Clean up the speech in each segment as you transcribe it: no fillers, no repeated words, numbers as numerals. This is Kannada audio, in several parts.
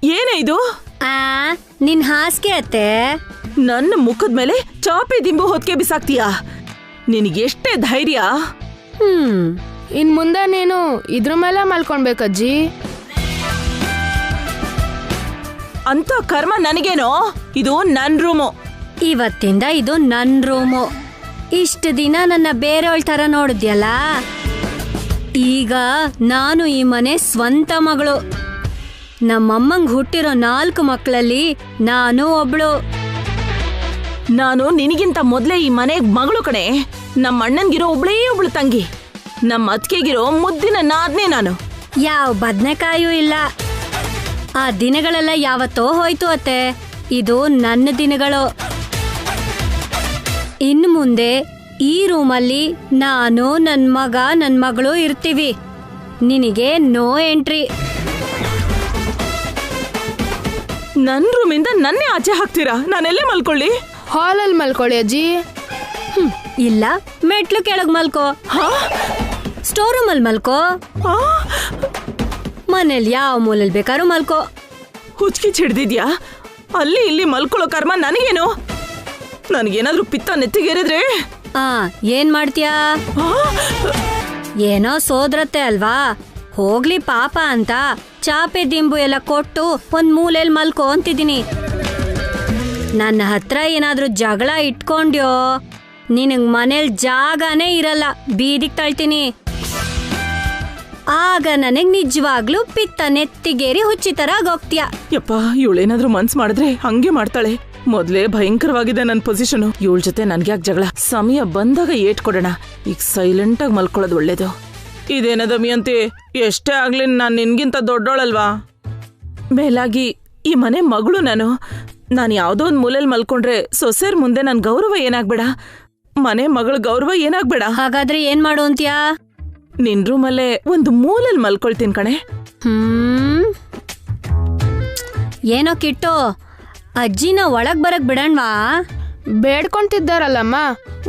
ಏನೇ ಇದು? ನಿನ್ ಹಾಸಿಗೆ ಅತ್ತೆ. ನನ್ನ ಮುಖದ ಮೇಲೆ ಚಾಪೆ ದಿಂಬು ಹೊತ್ಕೆ ಬಿಸಾಕ್ತೀಯಾ? ನಿನಗೆಷ್ಟೇ ಧೈರ್ಯ? ಇನ್ ಮುಂದೆ ನೀನು ಇದ್ರ ಮೇಲೆ ಮಲ್ಕೊಳ್ಬೇಕಜ್ಜಿ. ಅಂತ ಕರ್ಮ ನನಗೇನೋ? ಇದು ನನ್ ರೂಮು. ಇವತ್ತಿಂದ ಇದು ನನ್ ರೂಮು. ಇಷ್ಟು ದಿನ ನನ್ನ ಬೇರೆಯವಳ ತರ ನೋಡಿದ್ಯಲ್ಲ, ಈಗ ನಾನು ಈ ಮನೆ ಸ್ವಂತ ಮಗಳು. ನಮ್ಮಮ್ಮಂಗ್ ಹುಟ್ಟಿರೋ 4 ಮಕ್ಕಳಲ್ಲಿ ನಾನು ಒಬ್ಳು. ನಾನು ನಿನಗಿಂತ ಮೊದ್ಲೇ ಈ ಮನೆಗ್ ಮಗಳು ಕಣೆ. ನಮ್ಮ ಅಣ್ಣನ್ಗಿರೋ ಒಬ್ಳು ತಂಗಿ. ನಮ್ಮ ಅತ್ತಿಗೆಗಿರೋ ಮುದ್ದಿನ ನಾದ್ನೆ ನಾನು. ಯಾವ ಬದ್ನೆಕಾಯೂ ಇಲ್ಲ. ಆ ದಿನಗಳೆಲ್ಲ ಯಾವತ್ತೋ ಹೋಯ್ತು ಅತ್ತೆ. ಇದು ನನ್ನ ದಿನಗಳು. ಇನ್ನು ಮುಂದೆ ಈ ರೂಮಲ್ಲಿ ನಾನು, ನನ್ ಮಗ, ನನ್ ಮಗಳು ಇರ್ತೀವಿ. ನಿನಗೆ ನೋ ಎಂಟ್ರಿ. ನನ್ ರೂಮಿಂದ ನನ್ನೇ ಆಚೆ ಹಾಕ್ತೀರಾ? ನಾನೆಲ್ಲೇ ಮಲ್ಕೊಳ್ಳಿ? ಹಾಲಲ್ಲಿ ಮಲ್ಕೊಳ್ಳಿ ಅಜ್ಜಿ. ಇಲ್ಲ, ಮೆಟ್ಲು ಕೆಳಗ್ ಮಲ್ಕೋ. ಸ್ಟೋರ್ ರೂಮಲ್ಲಿ ಮಲ್ಕೋ. ಮನೇಲಿ ಯಾವ ಮೂಲೆಯಲ್ಲಿ ಬೇಕಾದ್ರೂ ಮಲ್ಕೋ. ಹುಚ್ಕಿ ಚಿಡ್ದಿದ್ಯಾ? ಅಲ್ಲಿ ಇಲ್ಲಿ ಮಲ್ಕೊಳ್ಳೋ ಕರ್ಮ ನನಗೇನು? ನನಗೇನಾದ್ರೂ ಪಿತ್ತ ನೆತ್ತಿಗೇರಿದ್ರೆ ಏನ್ ಮಾಡ್ತೀಯಾ? ಏನೋ ಸೋದ್ರತ್ತೆ ಅಲ್ವಾ, ಹೋಗ್ಲಿ ಪಾಪ ಅಂತ ಚಾಪೆ ದಿಂಬು ಎಲ್ಲ ಕೊಟ್ಟು ಒಂದ್ ಮೂಲೆಯಲ್ಲಿ ಮಲ್ಕೋ ಅಂತಿದ್ದೀನಿ. ನನ್ನ ಹತ್ರ ಏನಾದ್ರೂ ಜಗಳ ಇಟ್ಕೊಂಡ್ಯೋ, ನಿನಗ್ ಮನೇಲಿ ಜಾಗನೇ ಇರಲ್ಲ, ಬೀದಿಗೆ ತಳ್ತೀನಿ. ಆಗ ನನಗ್ ನಿಜವಾಗ್ಲೂ ಪಿತ್ತ ನೆತ್ತಿಗೇರಿ ಹುಚ್ಚಿತರ ಆಗೋಗ್ತೀಯ. ಯಪ್ಪ, ಇವಳೇನಾದ್ರೂ ಮನ್ಸ್ ಮಾಡಿದ್ರೆ ಹಂಗೆ ಮಾಡ್ತಾಳೆ. ಮೊದ್ಲೇ ಭಯಂಕರವಾಗಿದೆ ನನ್ನ ಪೊಸಿಷನ್. ಇವಳ ಜೊತೆ ನನ್ಗ್ಯಾಕ್ ಜಗಳ? ಸಮಯ ಬಂದಾಗ ಏಟ್ ಕೊಡೋಣ. ಈಗ ಸೈಲೆಂಟ್ ಆಗಿ ಮಲ್ಕೊಳ್ಳೋದು ಒಳ್ಳೇದು. ಇದೇನ ದಮಯಂತಿ, ಎಷ್ಟೇ ಆಗ್ಲಿ ನಾನ್ ನಿನ್ಗಿಂತ ದೊಡ್ಡೋಳಲ್ವಾ? ಮೇಲಾಗಿ ಈ ಮನೆ ಮಗಳು ನಾನು ಯಾವ್ದೋ ಒಂದ್ ಮೂಲೆಯಲ್ಲಿ ಮಲ್ಕೊಂಡ್ರೆ ಸೊಸೆರ್ ಮುಂದೆ ನನ್ ಗೌರವ ಏನಾಗ್ಬೇಡ, ಮನೆ ಮಗಳ ಗೌರವ ಏನಾಗ್ಬೇಡ. ಹಾಗಾದ್ರೆ ಏನ್ ಮಾಡು ಅಂತ್ಯಾ? ನಿನ್ ರೂಮಲ್ಲೇ ಒಂದು ಮೂಲೆಯಲ್ಲಿ ಮಲ್ಕೊಳ್ತೀನಿ ಕಣೆ. ಏನೋ ಕಿಟ್ಟು, ಅಜ್ಜಿನ ಒಳಗ್ ಬರಕ್ ಬಿಡಣ್ವಾ? ಬೇಡ್ಕೊಂತಿದ್ದಾರಲ್ಲಮ್ಮ,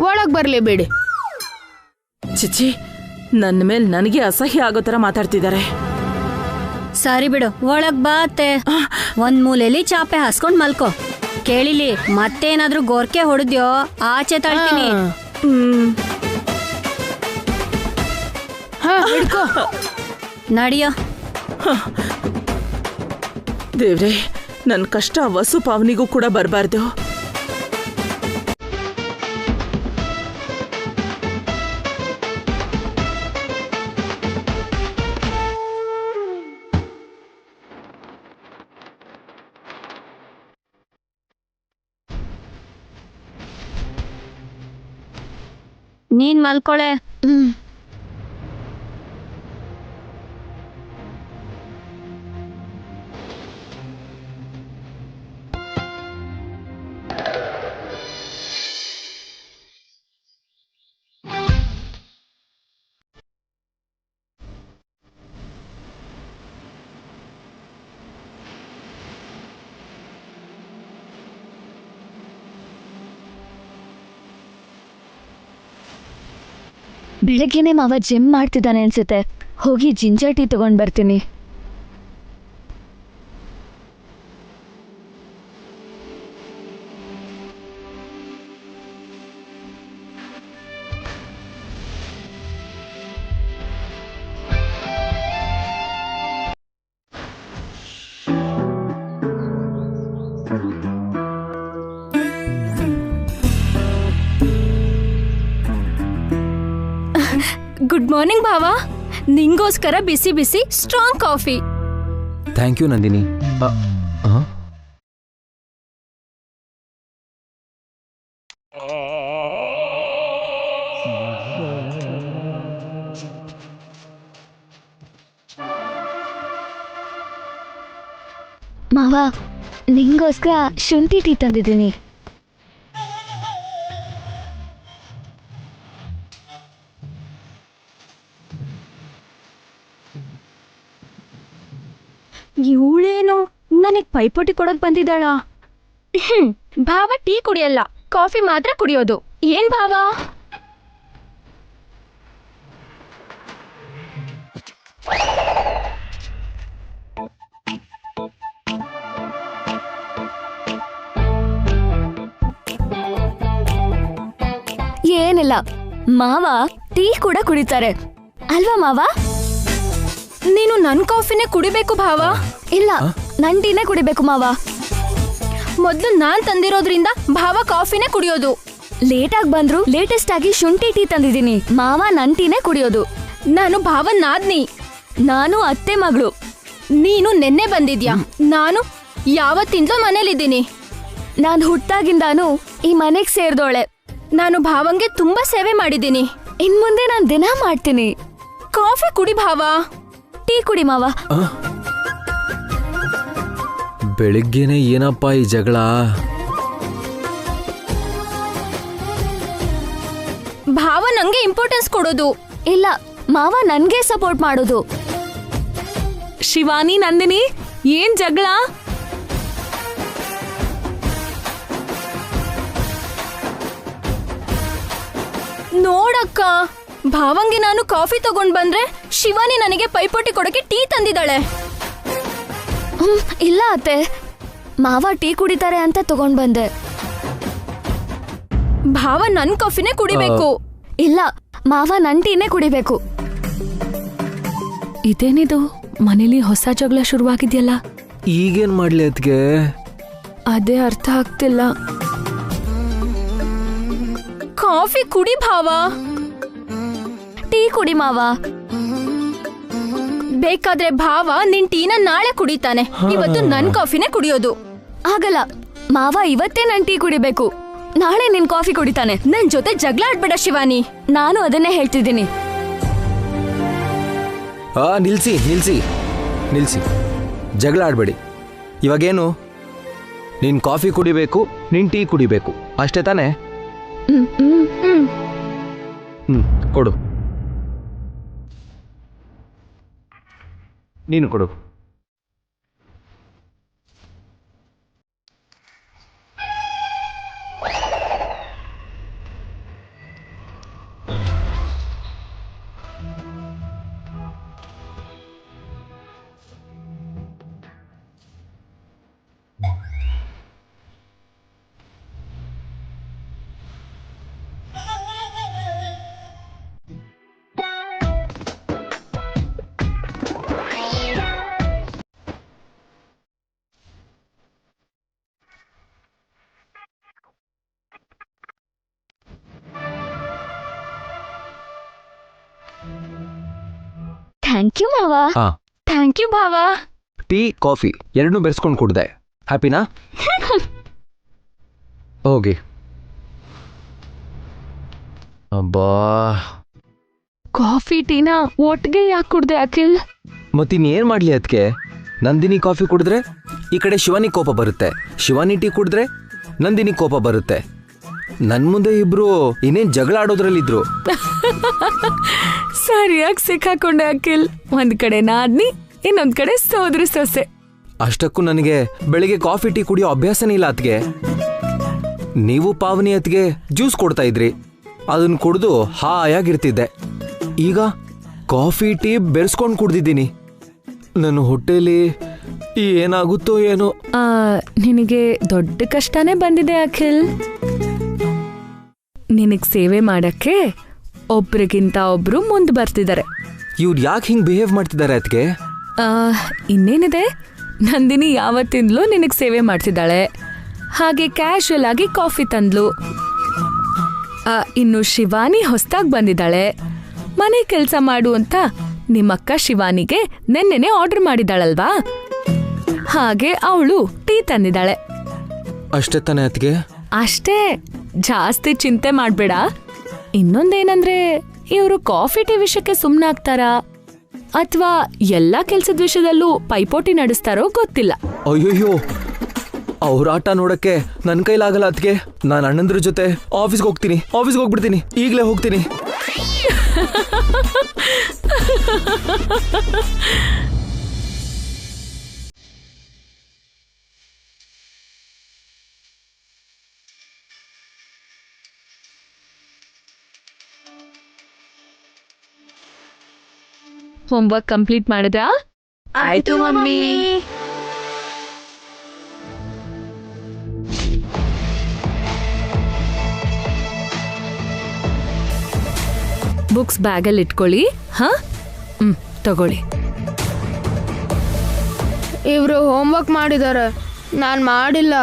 ಒಳಗ್ ಬರ್ಲಿ ಬಿಡಿ. ಚಿಚ್ಚಿ, ನನ್ನ ಮೇಲೆ ನನಗೆ ಅಸಹ್ಯ ಆಗೋ ತರ ಮಾತಾಡ್ತಿದ್ದಾರೆ. ಸರಿ ಬಿಡು, ಒಳಗ್ ಬಾ ಅತ್ತೆ. ಒಂದ್ ಮೂಲೆಯಲ್ಲಿ ಚಾಪೆ ಹಾಸ್ಕೊಂಡ್ ಮಲ್ಕೋ. ಕೇಳಿಲಿ, ಮತ್ತೇನಾದ್ರೂ ಗೋರ್ಕೆ ಹೊಡೆದ್ಯೋ ಆಚೆ ತಳ್ತೀನಿ. ನಡಿಯೋ. ದೇವ್ರೆ, ನನ್ ಕಷ್ಟ ವಸು ಪಾವನಿಗೂ ಕೂಡ ಬರಬಾರ್ದು. ನೀನ್ ಮಲ್ಕೊಳೆ. ಬೆಳಗ್ಗೆನೆ ಮಾವ ಜಿಮ್ ಮಾಡ್ತಿದ್ದಾನೆ ಅನ್ಸುತ್ತೆ. ಹೋಗಿ ಜಿಂಜರ್ ಟೀ ತಗೊಂಡ್ ಬರ್ತೀನಿ. ಗುಡ್ ಮಾರ್ನಿಂಗ್ ಭಾವ, ನಿಂಗೋಸ್ಕರ ಬಿಸಿ ಬಿಸಿ strong coffee. Thank you Nandini. ಮಾವ, ನಿಂಗೋಸ್ಕರ ಶುಂಠಿ ಟೀ ತಂದಿದ್ದೀನಿ. ಇವಳೇನು ನನಗ್ ಪೈಪೋಟಿ ಕೊಡಕ್ ಬಂದಿದ್ದಾಳ? ಭಾವ ಟೀ ಕುಡಿಯಲ್ಲ, ಕಾಫಿ ಮಾತ್ರ ಕುಡಿಯೋದು. ಏನ್ ಭಾವ? ಹಾಗಲ್ಲ, ಮಾವ ಟೀ ಕೂಡ ಕುಡಿತಾರೆ ಅಲ್ವಾ ಮಾವ? ನೀನು ನನ್ ಕಾಫಿನೇ ಕುಡಿಬೇಕು ಭಾವ. ಇಲ್ಲ, ನನ್ ಟೀನೇ ಕುಡಿಬೇಕು ಮಾವ. ಮೊದ್ಲು ನಾನ್ ತಂದಿರೋದ್ರಿಂದ ಭಾವ ಕಾಫಿನೇ ಕುಡಿಯೋದು. ಲೇಟ್ ಆಗಿ ಬಂದ್ರು ಲೇಟೆಸ್ಟ್ ಆಗಿ ಶುಂಠಿ ಟೀ ತಂದಿದ್ದೀನಿ. ಮಾವ ನನ್ ಟೀನೇ ಕುಡಿಯೋದು. ನಾನು ಭಾವನ್ ನಾದ್ನಿ. ನಾನು ಅತ್ತೆ ಮಗಳು. ನೀನು ನೆನ್ನೆ ಬಂದಿದ್ಯಾ. ನಾನು ಯಾವತ್ತಿಂದಲೂ ಮನೇಲಿದ್ದೀನಿ. ನಾನ್ ಹುಟ್ಟಾಗಿಂದಾನು ಈ ಮನೆಗ್ ಸೇರ್ದೋಳೆ. ನಾನು ಭಾವಂಗೆ ತುಂಬಾ ಸೇವೆ ಮಾಡಿದ್ದೀನಿ. ಇನ್ ಮುಂದೆ ನಾನ್ ದಿನ ಮಾಡ್ತೀನಿ. ಕಾಫಿ ಕುಡಿ ಭಾವ. ಟೀ ಕುಡಿ ಮಾವ. ಬೆಳಿಗ್ಗೆನೆ ಏನಪ್ಪ ಈ ಜಗಳ? ಭಾವ ನಂಗೆ ಇಂಪಾರ್ಟೆನ್ಸ್ ಕೊಡೋದು. ಇಲ್ಲ, ಮಾವ ನನ್ಗೆ ಸಪೋರ್ಟ್ ಮಾಡೋದು. ಶಿವಾನಿ, ನಂದಿನಿ, ಏನ್ ಜಗಳ? ನೋಡಕ್ಕ, ಭಾವಂಗೆ ನಾನು ಕಾಫಿ ತಗೊಂಡ್ ಬಂದ್ರೆ ಶಿವಾನಿ ನನಗೆ ಪೈಪೋಟಿ ಕೊಡಕ್ಕೆ ಟೀ ತಂದಿದ್ದಾಳೆ. ಇಲ್ಲ ಅತ್ತೆ, ಮಾವ ಟೀ ಕುಡಿತಾರೆ ಅಂತ ತಗೊಂಡ್ ಬಂದೆ. ಭಾವ ನನ್ ಕಾಫಿನೇ ಕುಡಿಬೇಕು. ಇಲ್ಲ, ಮಾವ ನನ್ ಟೀನೇ ಕುಡಿಬೇಕು. ಇದೇನಿದು, ಮನೇಲಿ ಹೊಸ ಜಗಳ ಶುರುವಾಗಿದೆಯಲ್ಲ? ಈಗೇನ್ ಮಾಡ್ಲಿ ಅದ್ಗೆ? ಅದೇ ಅರ್ಥ ಆಗ್ತಿಲ್ಲ. ಕಾಫಿ ಕುಡಿ ಭಾವ. ಟೀ ಕುಡಿ ಮಾವ. ಬೇಕಾದ್ರೆ ಭಾವ ನಿನ್ ಟೀನ ನಾಳೆ ಕುಡಿತಾನೆ. ಇವತ್ತು ನನ್ ಕಾಫಿನೇ ಕುಡಿಯೋದು. ಆಗಲ್ಲ, ಮಾವ ಇವತ್ತೇ ನನ್ ಟೀ ಕುಡಿಬೇಕು. ನಾಳೆ ನಿನ್ ಕಾಫಿ ಕುಡಿತಾನೆ. ನನ್ ಜೊತೆ ಜಗಳ ಆಡ್ಬೇಡ ಶಿವಾನಿ. ನಾನು ಅದನ್ನೇ ಹೇಳ್ತಿದ್ದೀನಿ. ನಿಲ್ಸಿ ನಿಲ್ಸಿ ನಿಲ್ಸಿ, ಜಗಳ ಆಡ್ಬೇಡಿ. ಇವಾಗೇನು? ನೀನ್ ಕಾಫಿ ಕುಡಿಬೇಕು, ನೀನ್ ಟೀ ಕುಡಿಬೇಕು, ಅಷ್ಟೇ ತಾನೇ? ಕೊಡು, ನೀನು ಕೊಡು. ಥ್ಯಾಂಕ್ ಯು ಮಾವ. ಥ್ಯಾಂಕ್ ಯು ಭಾವ. ಟೀ ಕಾಫಿ ಎರಡನ್ನೂ ಬೆರೆಸ್ಕೊಂಡು ಕುಡ್ದೆ. ಹ್ಯಾಪಿನಾ? ಹೋಗಿ. ಅಬ್ಬಾ, ಕಾಫಿ ಟೀನ ಒಟ್ಟಿಗೆ ಯಾಕೆ ಕುಡ್ದೆ ಅಖಿಲ್? ಮತ್ತಿನ್ನೇನ್ ಮಾಡ್ಲಿ ಅದಕ್ಕೆ? ನಂದಿನಿ ಕಾಫಿ ಕುಡಿದ್ರೆ ಈ ಕಡೆ ಶಿವಾನಿ ಕೋಪ ಬರುತ್ತೆ, ಶಿವಾನಿ ಟೀ ಕುಡಿದ್ರೆ ನಂದಿನಿ ಕೋಪ ಬರುತ್ತೆ. ನನ್ ಮುಂದೆ ಇಬ್ರು ಇನ್ನೇನ್ ಜಗಳ ಆಡೋದ್ರಲ್ಲಿದ್ರು. ಸರಿಯಾಗಿ ಸಿಕ್ಕಾಕೊಂಡೆ ಅಖಿಲ್. ಒಂದ್ ಕಡೆ ನಾದ್ನಿ, ಇನ್ನೊಂದ್ ಕಡೆ ಸೋದ್ರ ಸೊಸೆ. ಅಷ್ಟಕ್ಕೂ ನನಗೆ ಬೆಳಿಗ್ಗೆ ಕಾಫಿ ಟೀ ಕುಡಿಯೋ ಅಭ್ಯಾಸನೇ ಇಲ್ಲ ಅತ್ಗೆ. ನೀವು ಪಾವನಿ ಅತ್ಗೆ ಜ್ಯೂಸ್ ಕೊಡ್ತಾ ಇದ್ರಿ, ಅದನ್ನ ಕುಡಿದು ಹಾಯಾಗಿರ್ತಿದ್ದೆ. ಈಗ ಕಾಫಿ ಟೀ ಬೆರೆಸ್ಕೊಂಡು ಕುಡ್ದಿದ್ದೀನಿ. ನನ್ನ ಹೊಟ್ಟೆಲಿ ಏನಾಗುತ್ತೋ ಏನೋ. ನಿನಗೆ ದೊಡ್ಡ ಕಷ್ಟನೇ ಬಂದಿದೆ ಅಖಿಲ್. ನಿನಗ್ ಸೇವೆ ಮಾಡಕ್ಕೆ ಒಬ್ರಿಗಿಂತ ಒಬ್ರು ಮುಂದೆ ಬರ್ತಿದ್ದಾರೆ. ಇವ್ರು ಯಾಕೆ ಹಿಂಗ್ ಬಿಹೇವ್ ಮಾಡ್ತಿದ್ದಾರೆ ಅತ್ಗೆ? ಇನ್ನೇನಿದೆ, ನಂದಿನಿ ಯಾವತ್ತಿಂದಲೂ ನಿನಗ್ ಸೇವೆ ಮಾಡ್ತಿದ್ದಾಳೆ. ಹಾಗೆ ಕ್ಯಾಶುಯಲ್ ಆಗಿ ಕಾಫಿ ತಂದ್ಲು. ಇನ್ನು ಶಿವಾನಿ ಹೊಸ್ದಾಗ್ ಬಂದಿದ್ದಾಳೆ. ಮನೆ ಕೆಲ್ಸ ಮಾಡು ಅಂತ ನಿಮ್ಮಕ್ಕ ಶಿವಾನಿಗೆ ನೆನ್ನೆನೆ ಆರ್ಡರ್ ಮಾಡಿದಾಳಲ್ವಾ, ಹಾಗೆ ಅವಳು ಟೀ ತಂದಿದ್ದಾಳೆ. ಅಷ್ಟೇ ತಾನೇ ಅತ್ಗೆ? ಅಷ್ಟೇ, ಜಾಸ್ತಿ ಚಿಂತೆ ಮಾಡ್ಬೇಡ. ಇನ್ನೊಂದೇನಂದ್ರೆ, ಇವರು ಕಾಫಿ ಟೀ ವಿಷಯಕ್ಕೆ ಸುಮ್ನಾಗ್ತಾರಾ ಅಥವಾ ಎಲ್ಲಾ ಕೆಲ್ಸದ ವಿಷಯದಲ್ಲೂ ಪೈಪೋಟಿ ನಡೆಸ್ತಾರೋ ಗೊತ್ತಿಲ್ಲ. ಅಯ್ಯೋಯ್ಯೋ, ಅವ್ರ ಆಟ ನೋಡಕ್ಕೆ ನನ್ ಕೈಲಾಗಲ್ಲ ಅತ್ಗೆ. ನಾನು ಅಣ್ಣಂದ್ರ ಜೊತೆ ಆಫೀಸ್ಗೆ ಹೋಗ್ಬಿಡ್ತೀನಿ, ಈಗಲೇ ಹೋಗ್ತೀನಿ. ಹೋಮ್ವರ್ಕ್ ಕಂಪ್ಲೀಟ್ ಮಾಡಿದ್ರಾ? ಆಯ್ತು ಮಮ್ಮಿ. ಬುಕ್ಸ್ ಬ್ಯಾಗಲ್ಲಿ ಇಟ್ಕೊಳ್ಳಿ. ಹಾ ತಗೊಳ್ಳಿ. ಇವರು ಹೋಮ್ವರ್ಕ್ ಮಾಡಿದ್ದಾರೆ, ನಾನು ಮಾಡಿಲ್ಲ.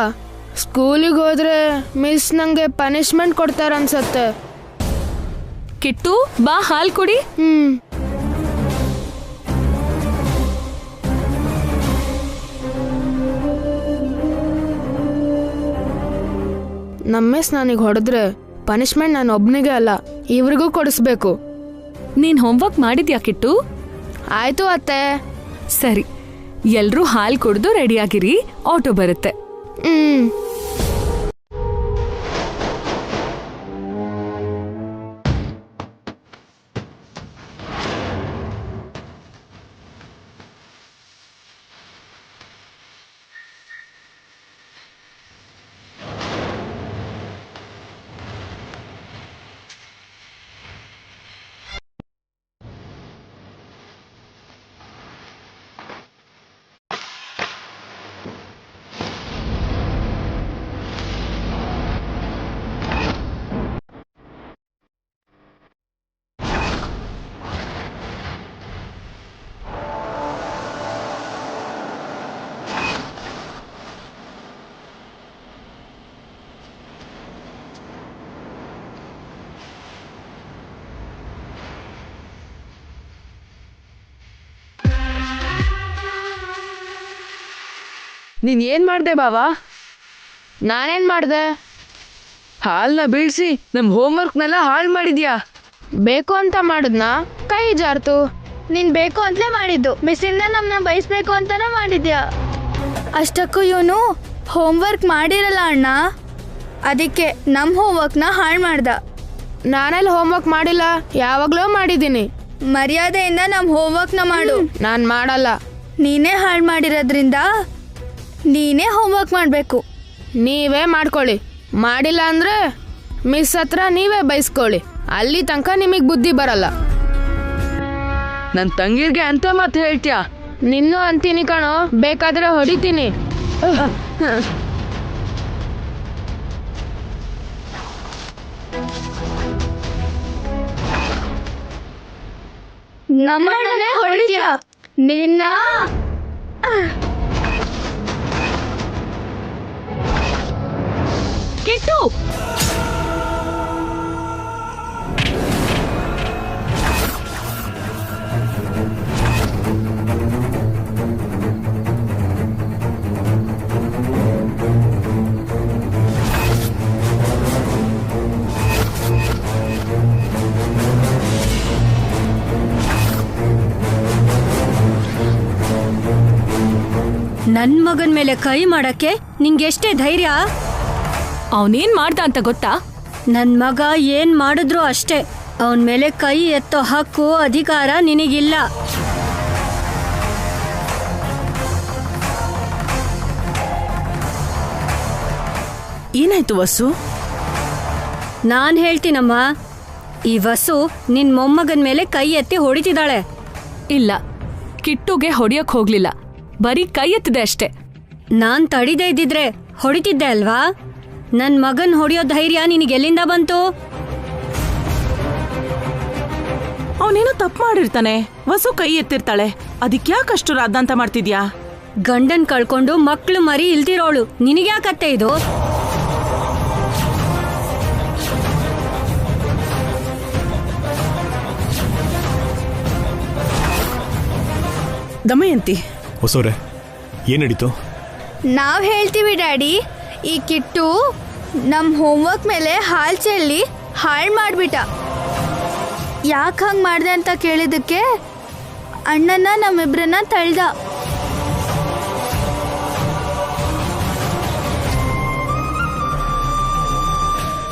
ಸ್ಕೂಲಿಗೆ ಹೋದ್ರೆ ಮಿಸ್ ನಂಗೆ ಪನಿಷ್ಮೆಂಟ್ ಕೊಡ್ತಾರ ಅನ್ಸತ್ತೆ. ಕಿಟ್ಟು ಬಾ ಹಾಲ್ ಕುಡಿ. ನಮ್ಮ ಮಿಸ್ ನನಗೆ ಹೊಡೆದ್ರೆ ಪನಿಷ್ಮೆಂಟ್ ನಾನು ಒಬ್ನಿಗೆ ಅಲ್ಲ, ಇವ್ರಿಗೂ ಕೊಡಿಸ್ಬೇಕು. ನೀನ್ ಹೋಮ್ವರ್ಕ್ ಮಾಡಿದ್ಯಾ ಕಿಟ್ಟು? ಆಯ್ತು ಅತ್ತೆ. ಸರಿ, ಎಲ್ರೂ ಹಾಲ್ ಕುಡ್ದು ರೆಡಿಯಾಗಿರಿ, ಆಟೋ ಬರುತ್ತೆ. ನೀನ್ ಏನ್ ಮಾಡ್ದೆ ಬಾವಾ? ನಾನೇನ್ ಮಾಡ್ದೆ? ಹಾಲ್ನ ಬೀಳ್ಸಿ ನಮ್ ಹೋಮ್ವರ್ಕ್ನೆಲ್ಲ ಹಾಳು ಮಾಡಿದ್ಯಾ. ಬೇಕು ಅಂತ ಮಾಡಿದ್ನಾ? ಕೈ ಜಾರ್ತು. ನೀನ್ ಬೇಕು ಅಂತಲೇ ಮಾಡಿದ್ದು, ಮಿಸ್ಸಿಂದ ನಮ್ಮನ್ನ ಬಯಸ್ಬೇಕು ಅಂತಾನೆ ಮಾಡಿದ್ಯಾ. ಅಷ್ಟಕ್ಕೂ ಇವನು ಹೋಮ್ವರ್ಕ್ ಮಾಡಿರಲ್ಲ ಅಣ್ಣ, ಅದಕ್ಕೆ ನಮ್ಮ ಹೋಮ್ವರ್ಕ್ನ ಹಾಳು ಮಾಡ್ದ. ನಾನೆಲ್ಲ ಹೋಮ್ವರ್ಕ್ ಮಾಡಿಲ್ಲ, ಯಾವಾಗ್ಲೂ ಮಾಡಿದ್ದೀನಿ. ಮರ್ಯಾದೆಯಿಂದ ನಮ್ಮ ಹೋಮ್ವರ್ಕ್ನ ಮಾಡು. ನಾನು ಮಾಡಲ್ಲ. ನೀನೇ ಹಾಳು ಮಾಡಿರೋದ್ರಿಂದ ನೀನೇ ಹೋಮ್ವರ್ಕ್ ಮಾಡಬೇಕು. ನೀವೇ ಮಾಡ್ಕೊಳ್ಳಿ, ಮಾಡಿಲ್ಲ ಅಂದ್ರೆ ಮಿಸ್ ಹತ್ರ ನೀವೇ ಬೈಸ್ಕೊಳ್ಳಿ. ಅಲ್ಲಿ ತನಕ ನಿಮಗೆ ಬುದ್ಧಿ ಬರಲ್ಲ. ನನ್ ತಂಗಿರ್ಗೆ ಅಂತ ಮಾತು ಹೇಳ್ತೀಯಾ? ನಿನ್ನೂ ಅಂತೀನಿ ಕಣೋ, ಬೇಕಾದ್ರೆ ಹೊಡಿತೀನಿ. ನಮ್ಮನ್ನೇ ಹೊಡಿತೀಯ ನಿನ್ನ. ಕಿಟ್ಟು, ನನ್ ಮಗನ್ ಮೇಲೆ ಕೈ ಮಾಡಕ್ಕೆ ನಿಂಗೆಷ್ಟೇ ಧೈರ್ಯ? ಅವನೇನ್ ಮಾಡ್ದ ಅಂತ ಗೊತ್ತಾ? ನನ್ ಮಗ ಏನ್ ಮಾಡಿದ್ರು ಅಷ್ಟೇ, ಅವನ್ ಮೇಲೆ ಕೈ ಎತ್ತೋ ಹಕ್ಕು ಅಧಿಕಾರ ನಿನಗಿಲ್ಲ. ಏನಾಯ್ತು ವಸು? ನಾನ್ ಹೇಳ್ತೀನಮ್ಮ, ಈ ವಸು ನಿನ್ ಮೊಮ್ಮಗನ್ ಮೇಲೆ ಕೈ ಎತ್ತಿ ಹೊಡಿತಿದ್ದಾಳೆ. ಇಲ್ಲ, ಕಿಟ್ಟುಗೆ ಹೊಡಿಯಕ್ ಹೋಗ್ಲಿಲ್ಲ, ಬರೀ ಕೈ ಎತ್ತಿದೆ ಅಷ್ಟೇ. ನಾನ್ ತಡಿದೇ ಇದ್ದಿದ್ರೆ ಹೊಡಿತಿದ್ದೆ ಅಲ್ವಾ? ನನ್ ಮಗನ್ ಹೊಡಿಯೋ ಧೈರ್ಯ ನಿನಗೆಲ್ಲಿಂದ ಬಂತು? ಅವನೇನೋ ತಪ್ಪು ಮಾಡಿರ್ತಾನೆ, ವಸು ಕೈ ಎತ್ತಿರ್ತಾಳೆ, ಅದಕ್ಯಾಕಷ್ಟು ರಾದ್ದಾಂತ ಮಾಡ್ತಿದ್ಯಾ? ಗಂಡನ್ ಕಳ್ಕೊಂಡು ಮಕ್ಳು ಮರಿ ಇಲ್ದಿರೋಳು, ನಿನಗ್ಯಾಕತ್ತೆ ಇದು? ದಮಯಂತಿ, ಹೊಸೋರೆ ಏನ್ ನಡೀತು? ನಾವ್ ಹೇಳ್ತೀವಿ ಡ್ಯಾಡಿ, ಈ ಕಿಟ್ಟು ನಮ್ ಹೋಮ್ವರ್ಕ್ ಮೇಲೆ ಹಾಲ್ ಚೆಲ್ಲಿ ಹಾಳು ಮಾಡ್ಬಿಟ್ಟ. ಯಾಕೆ ಹಂಗೆ ಮಾಡ್ದೆ ಅಂತ ಕೇಳಿದಕ್ಕೆ ಅಣ್ಣನ ನಮ್ಮಿಬ್ರನ್ನ ತಳ್ದ.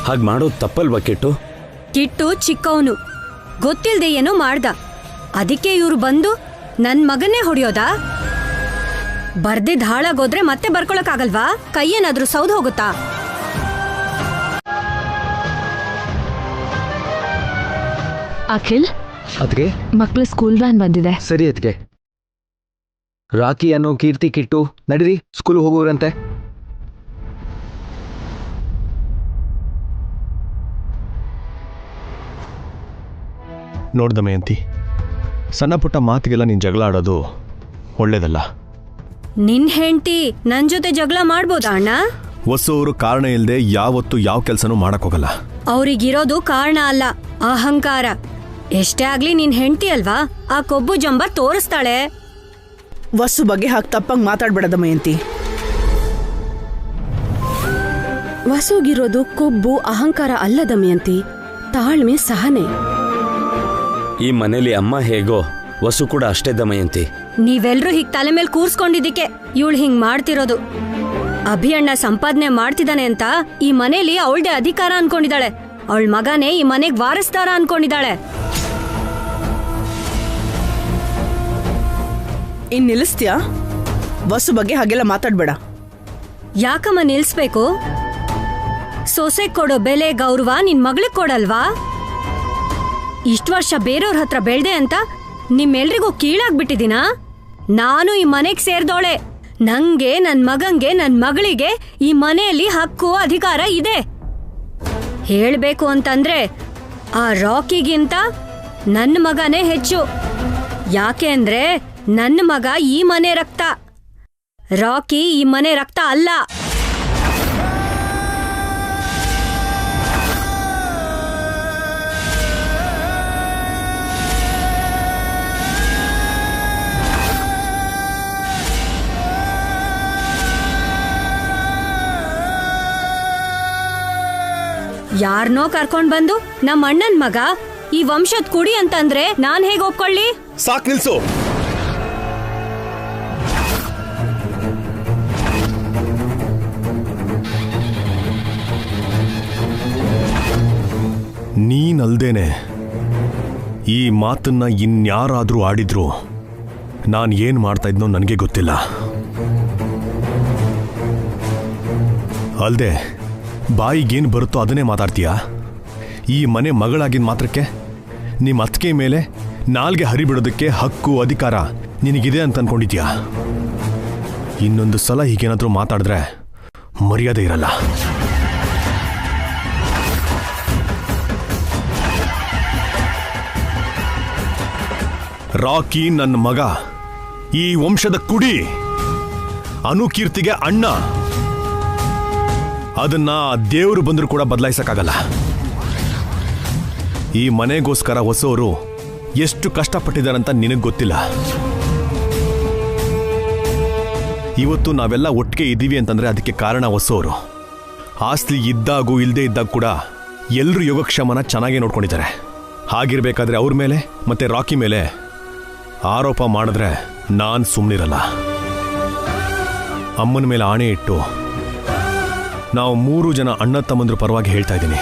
ಹಾಗೆ ಮಾಡೋದು ತಪ್ಪಲ್ವಾ ಕಿಟ್ಟು? ಕಿಟ್ಟು ಚಿಕ್ಕವನು, ಗೊತ್ತಿಲ್ದೆ ಏನೋ ಮಾಡ್ದ, ಅದಕ್ಕೆ ಇವ್ರು ಬಂದು ನನ್ ಮಗನ್ನೇ ಹೊಡಿಯೋದಾ? ಬರ್ದಿದ್ ಹಾಳಾಗೋದ್ರೆ ಮತ್ತೆ ಬರ್ಕೊಳಕ್ಕಾಗಲ್ವಾ? ಕೈಯೇನಾದ್ರೂ ಸೌದ್ ಹೋಗುತ್ತಾ? ಅಖಿಲ್, ಅದ್ಗೆ ಮಕ್ಳು ಸ್ಕೂಲ್ ವ್ಯಾನ್ ಬಂದಿದೆ. ಸರಿ ಅದ್ಗೆ. ರಾಕಿ ಅನ್ನೋ ಕೀರ್ತಿ ಕಿಟ್ಟು ನಡೀರಿ, ಸ್ಕೂಲ್ ಹೋಗೋರಂತೆ. ನೋಡ್ ದಮಯಂತಿ, ಸಣ್ಣ ಪುಟ್ಟ ಮಾತಿಗೆಲ್ಲ ನೀನು ಜಗಳ ಆಡೋದು ಒಳ್ಳೇದಲ್ಲ. ನಿನ್ ಹೆಂಡತಿ ನನ್ ಜೊತೆ ಜಗಳ ಮಾಡ್ಬೋದಾ ಅಣ್ಣ? ಹೊಸವರು ಕಾರಣ ಇಲ್ಲದೆ ಯಾವತ್ತೂ ಯಾವ ಕೆಲಸನೂ ಮಾಡಕ್ಕೋಗಲ್ಲ. ಅವ್ರಿಗಿರೋದು ಕಾರಣ ಅಲ್ಲ, ಅಹಂಕಾರ. ಎಷ್ಟೇ ಆಗ್ಲಿ ನಿನ್ ಹೆಂಡತಿ ಅಲ್ವಾ, ಆ ಕೊಬ್ಬು ಜಂಬ ತೋರಿಸ್ತಾಳೆ. ವಸ್ತು ಬಗ್ಗೆ ಹಾಗೆ ತಪ್ಪಂಗ್ ಮಾತಾಡ್ಬೇಡ ದಮಯಂತಿ. ವಸುಗಿರೋದು ಕೊಬ್ಬು ಅಹಂಕಾರ ಅಲ್ಲ ದಮಯಂತಿ, ತಾಳ್ಮೆ ಸಹನೆ. ಈ ಮನೇಲಿ ಅಮ್ಮ ಹೇಗೋ ವಸು ಕೂಡ ಅಷ್ಟೇ ದಮಯಂತಿ. ನೀವೆಲ್ರೂ ಹೀಗ್ ತಲೆ ಮೇಲೆ ಕೂರ್ಸ್ಕೊಂಡಿದ್ದಕ್ಕೆ ಇವಳು ಹಿಂಗ್ ಮಾಡ್ತಿರೋದು. ಅಭಿಯಣ್ಣ ಸಂಪಾದನೆ ಮಾಡ್ತಿದ್ದಾನೆ ಅಂತ ಈ ಮನೇಲಿ ಅವಳದೇ ಅಧಿಕಾರ ಅನ್ಕೊಂಡಿದ್ದಾಳೆ. ಅವಳ ಮಗನೇ ಈ ಮನೆಗ್ ವಾರಸ್ದಾರ ಅನ್ಕೊಂಡಿದ್ದಾಳೆ. ಇನ್ ನಿಲ್ಲಿಸ್ತೀಯಾ? ವಸ್ತು ಬಗ್ಗೆ ಹಾಗೆಲ್ಲ ಮಾತಾಡ್ಬೇಡ. ಯಾಕಮ್ಮ ನಿಲ್ಸ್ಬೇಕು? ಸೊಸೆ ಕೊಡೋ ಬೆಲೆ ಗೌರವ ನಿನ್ ಮಗಳಿಗೆ ಕೊಡಲ್ವಾ? ಇಷ್ಟು ವರ್ಷ ಬೇರೆಯವ್ರ ಹತ್ರ ಬೆಳ್ದೆ ಅಂತ ನಿಮ್ಮೆಲ್ರಿಗೂ ಕೀಳಾಗ್ಬಿಟ್ಟಿದೀನಾ? ನಾನು ಈ ಮನೆಗ್ ಸೇರ್ದೋಳೆ. ನಂಗೆ, ನನ್ ಮಗಂಗೆ, ನನ್ ಮಗಳಿಗೆ ಈ ಮನೆಯಲ್ಲಿ ಹಕ್ಕು ಅಧಿಕಾರ ಇದೆ. ಹೇಳ್ಬೇಕು ಅಂತಂದ್ರೆ ಆ ರಾಕಿಗಿಂತ ನನ್ನ ಮಗನೇ ಹೆಚ್ಚು. ಯಾಕೆ ಅಂದ್ರೆ ನನ್ನ ಮಗ ಈ ಮನೆ ರಕ್ತ, ರಾಕಿ ಈ ಮನೆ ರಕ್ತ ಅಲ್ಲ. ಯಾರನೋ ಕರ್ಕೊಂಡ್ ಬಂದು ನಮ್ಮ ಅಣ್ಣನ್ ಮಗ ಈ ವಂಶದ್ ಕುಡಿ ಅಂತಂದ್ರೆ ನಾನ್ ಹೇಗ್ ಒಪ್ಕೊಳ್ಳಿ? ಸಾಕ್ ನಿಲ್ಸು. ನೀನಲ್ದೇನೆ ಈ ಮಾತನ್ನ ಇನ್ಯಾರಾದ್ರೂ ಆಡಿದ್ರು ನಾನು ಏನ್ ಮಾಡ್ತಾ ಇದ್ನೋ ನನಗೆ ಗೊತ್ತಿಲ್ಲ. ಅಲ್ದೆ ಬಾಯಿಗೇನು ಬರುತ್ತೋ ಅದನ್ನೇ ಮಾತಾಡ್ತೀಯಾ? ಈ ಮನೆ ಮಗಳಾಗಿನ ಮಾತ್ರಕ್ಕೆ ನಿಮ್ಮ ಅತ್ತಿಗೆ ಮೇಲೆ ನಾಲ್ಗೆ ಹರಿಬಿಡೋದಕ್ಕೆ ಹಕ್ಕು ಅಧಿಕಾರ ನಿನಗಿದೆ ಅಂತ ಅನ್ಕೊಂಡಿದ್ಯಾ? ಇನ್ನೊಂದು ಸಲ ಹೀಗೇನಾದ್ರೂ ಮಾತಾಡಿದ್ರೆ ಮರ್ಯಾದೆ ಇರಲ್ಲ. ರಾಕಿ ನನ್ನ ಮಗ, ಈ ವಂಶದ ಕುಡಿ, ಅನುಕೀರ್ತಿಗೆ ಅಣ್ಣ. ಅದನ್ನ ದೇವರು ಬಂದರೂ ಕೂಡ ಬದಲಾಯಿಸಕ್ಕಾಗಲ್ಲ. ಈ ಮನೆಗೋಸ್ಕರ ಹೊಸವರು ಎಷ್ಟು ಕಷ್ಟಪಟ್ಟಿದ್ದಾರಂತ ನಿನಗೆ ಗೊತ್ತಿಲ್ಲ. ಇವತ್ತು ನಾವೆಲ್ಲ ಒಟ್ಟಿಗೆ ಇದ್ದೀವಿ ಅಂತಂದ್ರೆ ಅದಕ್ಕೆ ಕಾರಣ ಹೊಸವರು. ಆಸ್ತಿ ಇದ್ದಾಗೂ ಇಲ್ಲದೆ ಇದ್ದಾಗ ಕೂಡ ಎಲ್ಲರೂ ಯೋಗಕ್ಷೇಮನ ಚೆನ್ನಾಗೇ ನೋಡ್ಕೊಂಡಿದ್ದಾರೆ. ಹಾಗಿರ್ಬೇಕಾದ್ರೆ ಅವ್ರ ಮೇಲೆ ಮತ್ತೆ ರಾಕಿ ಮೇಲೆ ಆರೋಪ ಮಾಡಿದ್ರೆ ನಾನು ಸುಮ್ಮನಿರಲ್ಲ. ಅಮ್ಮನ ಮೇಲೆ ಆಣೆ ಇಟ್ಟು ನಾವು 3 ಜನ ಅಣ್ಣ ತಮ್ಮಂದ್ರ ಪರವಾಗಿ ಹೇಳ್ತಾ ಇದ್ದೀನಿ.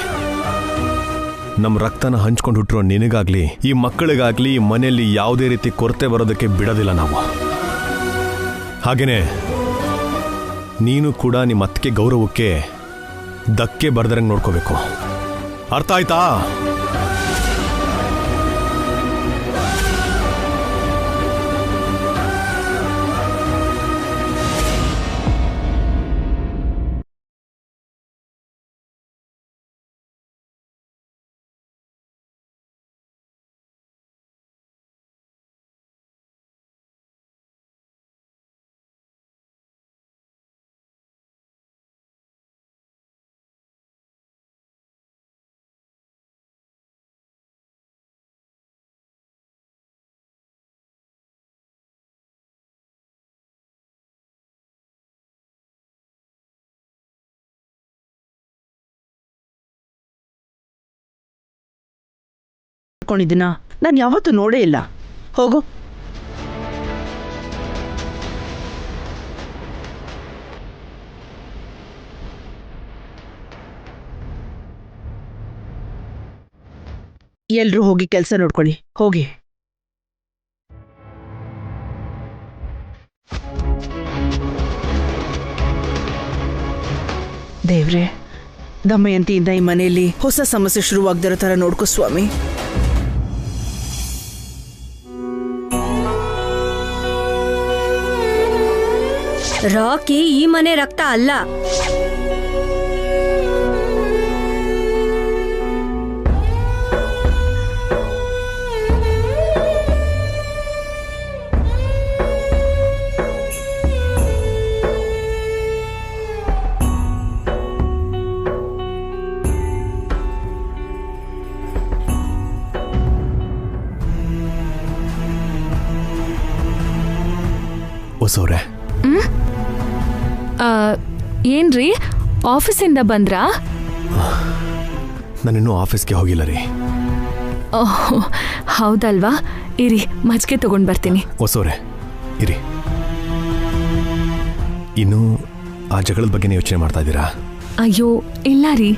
ನಮ್ಮ ರಕ್ತನ ಹಂಚ್ಕೊಂಡು ಹುಟ್ಟಿರೋ ನಿನಗಾಗ್ಲಿ ಈ ಮಕ್ಕಳಿಗಾಗ್ಲಿ ಈ ಮನೆಯಲ್ಲಿ ಯಾವುದೇ ರೀತಿ ಕೊರತೆ ಬರೋದಕ್ಕೆ ಬಿಡೋದಿಲ್ಲ ನಾವು. ಹಾಗೇನೆ ನೀನು ಕೂಡ ನಿಮ್ಮ ಅತ್ತಿಗೆ ಗೌರವಕ್ಕೆ ಧಕ್ಕೆ ಬರ್ದಂಗೆ ನೋಡ್ಕೋಬೇಕು. ಅರ್ಥ ಆಯ್ತಾ? ಕೊಂಡಿದ್ದೀನ ನಾನು ಯಾವತ್ತೂ ನೋಡೇ ಇಲ್ಲ. ಹೋಗು. ಎಲ್ರೂ ಹೋಗಿ ಕೆಲಸ ನೋಡ್ಕೊಳ್ಳಿ, ಹೋಗಿ. ದೇವ್ರೆ, ದಮಯಂತಿಯಿಂದ ಈ ಮನೆಯಲ್ಲಿ ಹೊಸ ಸಮಸ್ಯೆ ಶುರುವಾಗದಿರೋ ತರ ನೋಡ್ಕೋ ಸ್ವಾಮಿ. ರಾಕಿ ಈ ಮನೆ ರಕ್ತ ಅಲ್ಲ. ಹೊಸವ್ರೆ, ಏನ್ರಿ ಆಫೀಸಿಂದ ಬಂದ್ರಾ? ನಾನಿನ್ನೂ ಆಫೀಸ್ಗೆ ಹೋಗಿಲ್ಲ ರೀ. ಓಹ್, ಹೌದಲ್ವಾ? ಇರಿ, ಮಜ್ಜಿಗೆ ತಗೊಂಡ್ ಬರ್ತೀನಿ. ಹೊಸವ್ರೆ ಇರಿ. ಇನ್ನೂ ಆ ಜಗಳದ ಬಗ್ಗೆನೇ ಯೋಚನೆ ಮಾಡ್ತಾ ಇದ್ದೀರಾ? ಅಯ್ಯೋ ಇಲ್ಲ ರೀ,